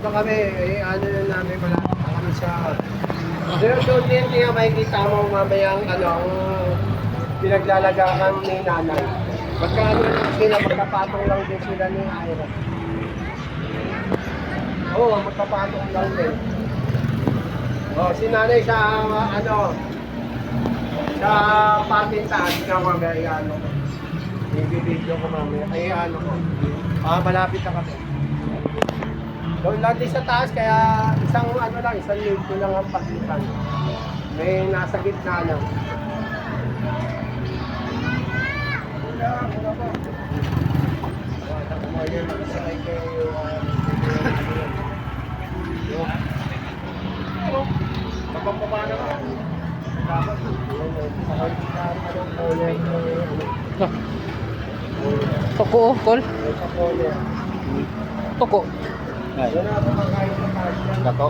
Ito kami, ano na namin pala, kami sa... Doon din niya makikita mo mamayang ang pinaglalagakan ni nanay. Magkano lang sila, magkapatong lang din sila ni Ira. Oo, magkapatong lang din. Si nanay sa sa patintaan ka mamaya, i-video ko mamaya. Ay, malapit na kami. Doon lang din sa taas, kaya isang lead ko lang ang paglitan. May nasa gitna lang. Kapag-pamana ka. Dapat Toko, kol. Toko. Dako.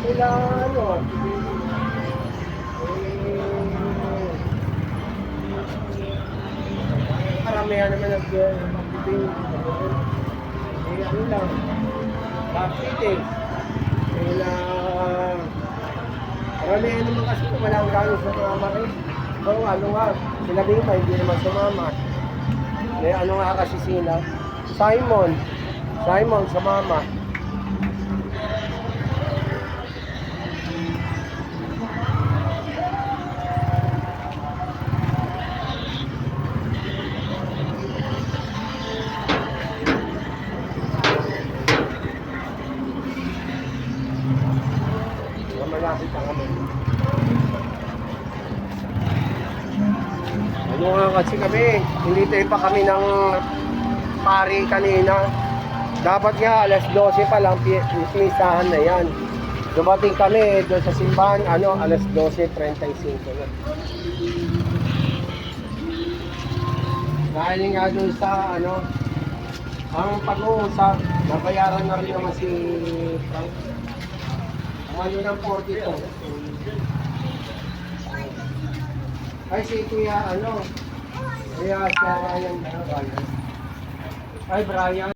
Sila karamihan naman nag-piping lang backseating karamihan naman kasi walang gano'n sa mga maris sila Bima hindi naman sumama nga kasi sila Simon sumama. Malapit na kami. Kasi kami, hindi tayo pa kami ng pari kanina. Dapat nga alas 12 pa lang pinisahan na yan. Dumating kami doon sa simbahan, alas 12:35 na. Dahil nga doon sa ang pag-uusap, nabayaran na rin naman si Frank. Ng 42. Ay, si Kuya, Kuya, Brian. Ay, Brian.